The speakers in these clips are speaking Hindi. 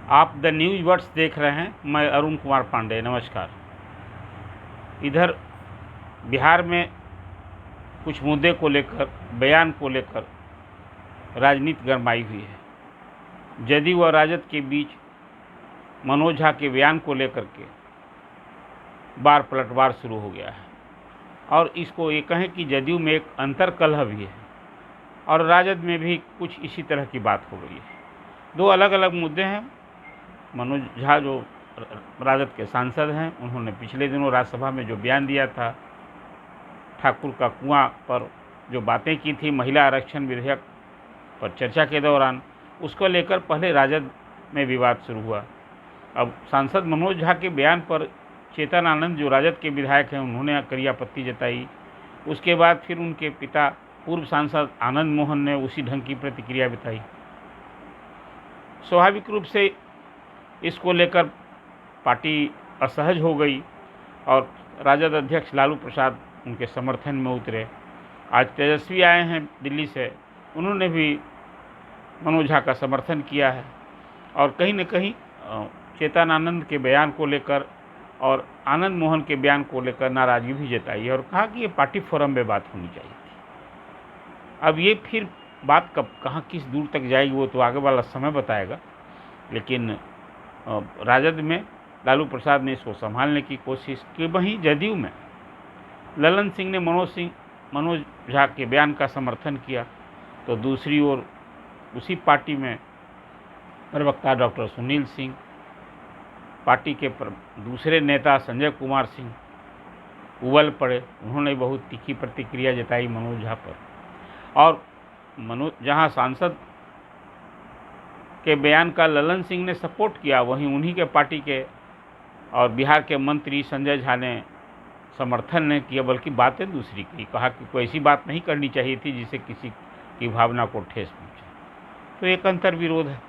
आप द न्यूज़ वर्ड्स देख रहे हैं। मैं अरुण कुमार पांडे, नमस्कार। इधर बिहार में कुछ मुद्दे को लेकर, बयान को लेकर राजनीति गरमाई हुई है। जदयू और राजद के बीच मनोज झा के बयान को लेकर के बार पलटवार शुरू हो गया है और इसको ये कहें कि जदयू में एक अंतर कलह भी है और राजद में भी कुछ इसी तरह की बात हो गई है। दो अलग अलग मुद्दे हैं। मनोज झा जो राजद के सांसद हैं, उन्होंने पिछले दिनों राज्यसभा में जो बयान दिया था, ठाकुर का कुआं पर जो बातें की थी महिला आरक्षण विधेयक पर चर्चा के दौरान, उसको लेकर पहले राजद में विवाद शुरू हुआ। अब सांसद मनोज झा के बयान पर चेतन आनंद जो राजद के विधायक हैं, उन्होंने कड़ी आपत्ति जताई। उसके बाद फिर उनके पिता पूर्व सांसद आनंद मोहन ने उसी ढंग की प्रतिक्रिया बताई। स्वाभाविक रूप से इसको लेकर पार्टी असहज हो गई और राजद अध्यक्ष लालू प्रसाद उनके समर्थन में उतरे। आज तेजस्वी आए हैं दिल्ली से, उन्होंने भी मनोज झा का समर्थन किया है और कहीं न कहीं चेतन आनंद के बयान को लेकर और आनंद मोहन के बयान को लेकर नाराज़गी भी जताई है और कहा कि ये पार्टी फोरम में बात होनी चाहिए थी। अब ये फिर बात कब कहाँ किस दूर तक जाएगी वो तो आगे वाला समय बताएगा, लेकिन राजद में लालू प्रसाद ने इसको संभालने की कोशिश की। वहीं जदयू में ललन सिंह ने मनोज झा के बयान का समर्थन किया, तो दूसरी ओर उसी पार्टी में प्रवक्ता डॉक्टर सुनील सिंह, पार्टी के दूसरे नेता संजय कुमार सिंह उबल पड़े। उन्होंने बहुत तीखी प्रतिक्रिया जताई मनोज झा पर और जहां सांसद के बयान का ललन सिंह ने सपोर्ट किया, वहीं उन्हीं के पार्टी के और बिहार के मंत्री संजय झा ने समर्थन नहीं किया, बल्कि बातें दूसरी की। कहा कि कोई ऐसी बात नहीं करनी चाहिए थी जिससे किसी की भावना को ठेस पहुंचे। तो एक अंतर विरोध है।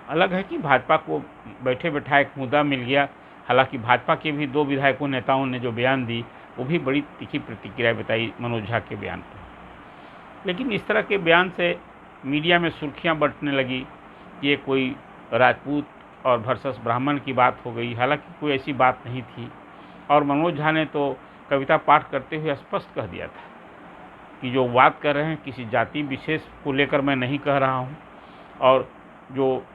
अलग है कि भाजपा को बैठे बैठाए एक मुद्दा मिल गया। हालांकि भाजपा के भी दो विधायकों नेताओं ने जो बयान दी, वो भी बड़ी तीखी प्रतिक्रिया बताई मनोज झा के बयान पर। लेकिन इस तरह के बयान से मीडिया में सुर्खियां बंटने लगी कि ये कोई राजपूत और वर्सेस ब्राह्मण की बात हो गई। हालांकि कोई ऐसी बात नहीं थी और मनोज झा ने तो कविता पाठ करते हुए स्पष्ट कह दिया था कि जो बात कर रहे हैं किसी जाति विशेष को लेकर मैं नहीं कह रहा हूं, और जो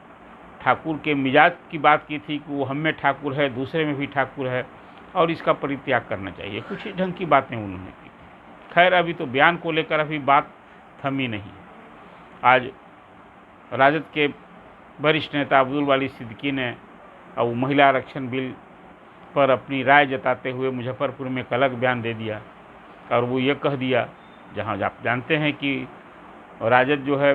ठाकुर के मिजाज की बात की थी कि वो हम में ठाकुर है, दूसरे में भी ठाकुर है और इसका परित्याग करना चाहिए, कुछ ढंग की बातें उन्होंने की। खैर, अभी तो बयान को लेकर अभी बात थमी नहीं। आज राजद के वरिष्ठ नेता अब्दुल वाली सिद्दीकी ने अब महिला आरक्षण बिल पर अपनी राय जताते हुए मुजफ्फरपुर में एक अलग बयान दे दिया और वो ये कह दिया, जहां आप जानते हैं कि राजद जो है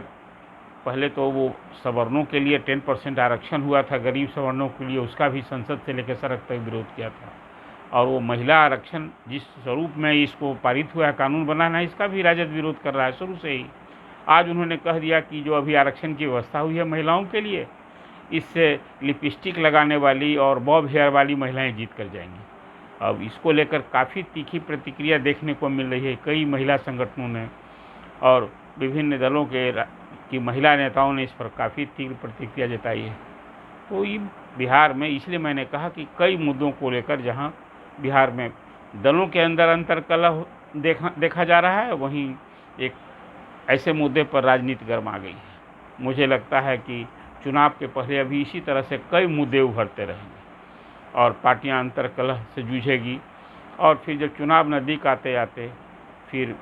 पहले तो वो सवर्णों के लिए 10% आरक्षण हुआ था, गरीब सवर्णों के लिए, उसका भी संसद से लेकर सड़क तक विरोध किया था। और वो महिला आरक्षण जिस स्वरूप में इसको पारित हुआ है, कानून बनाना है, इसका भी राजद विरोध कर रहा है शुरू से ही। आज उन्होंने कह दिया कि जो अभी आरक्षण की व्यवस्था हुई है महिलाओं के लिए, इससे लिपस्टिक लगाने वाली और बॉब हेयर वाली महिलाएं जीत कर जाएंगी। अब इसको लेकर काफ़ी तीखी प्रतिक्रिया देखने को मिल रही है। कई महिला संगठनों ने और विभिन्न दलों की महिला नेताओं ने इस पर काफ़ी तीव्र प्रतिक्रिया जताई है। तो ये बिहार में, इसलिए मैंने कहा कि कई मुद्दों को लेकर जहाँ बिहार में दलों के अंदर अंतर कलह देखा जा रहा है, वहीं एक ऐसे मुद्दे पर राजनीति गर्मा गई है। मुझे लगता है कि चुनाव के पहले अभी इसी तरह से कई मुद्दे उभरते रहेंगे और पार्टियां अंतर कलह से जूझेगी और फिर जब चुनाव नज़दीक आते आते फिर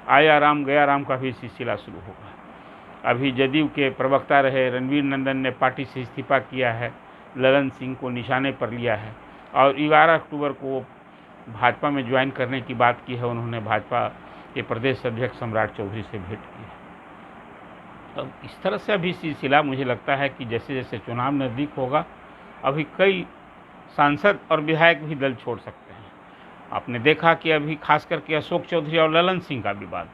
आया राम गया राम का भी सिलसिला शुरू होगा। अभी जदयू के प्रवक्ता रहे रणवीर नंदन ने पार्टी से इस्तीफा किया है, ललन सिंह को निशाने पर लिया है और 11 अक्टूबर को भाजपा में ज्वाइन करने की बात की है। उन्होंने भाजपा के प्रदेश अध्यक्ष सम्राट चौधरी से भेंट की है। तो इस तरह से अभी सिलसिला, मुझे लगता है कि जैसे जैसे चुनाव नज़दीक होगा, अभी कई सांसद और विधायक भी दल छोड़ सकते हैं। आपने देखा कि अभी खास करके अशोक चौधरी और ललन सिंह का विवाद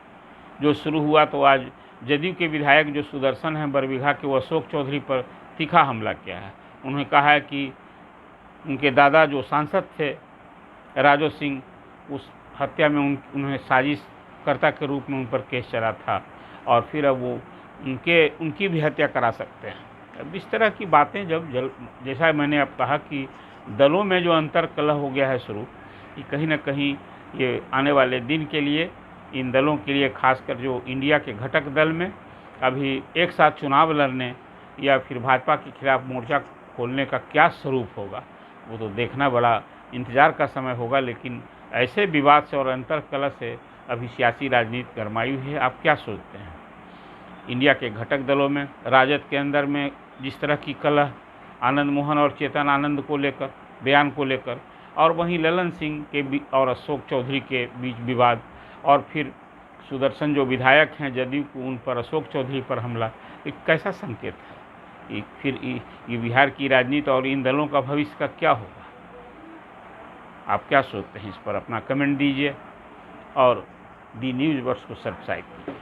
जो शुरू हुआ, तो आज जदयू के विधायक जो सुदर्शन हैं बरबीघा के, वो अशोक चौधरी पर तीखा हमला किया है। उन्होंने कहा है कि उनके दादा जो सांसद थे राजो सिंह, उस हत्या में उन्हें साजिशकर्ता के रूप में उन पर केस चला था और फिर अब वो उनकी भी हत्या करा सकते हैं। अब इस तरह की बातें जब जैसा मैंने अब कहा कि दलों में जो अंतर कलह हो गया है शुरू, कि कहीं न कहीं ये आने वाले दिन के लिए, इन दलों के लिए, खासकर जो इंडिया के घटक दल में अभी एक साथ चुनाव लड़ने या फिर भाजपा के खिलाफ मोर्चा खोलने का क्या स्वरूप होगा, वो तो देखना बड़ा इंतज़ार का समय होगा। लेकिन ऐसे विवाद से और अंतर कलह से अभी सियासी राजनीति गरमाई हुई है। आप क्या सोचते हैं? इंडिया के घटक दलों में, राजद के अंदर में जिस तरह की कलह आनंद मोहन और चेतन आनंद को लेकर, बयान को लेकर, और वहीं ललन सिंह के और अशोक चौधरी के बीच विवाद, और फिर सुदर्शन जो विधायक हैं जदयू को, उन पर अशोक चौधरी पर हमला, एक कैसा संकेत है? फिर ये बिहार की राजनीति और इन दलों का भविष्य का क्या होगा? आप क्या सोचते हैं? इस पर अपना कमेंट दीजिए और दी न्यूज़ वर्स को सब्सक्राइब कीजिए।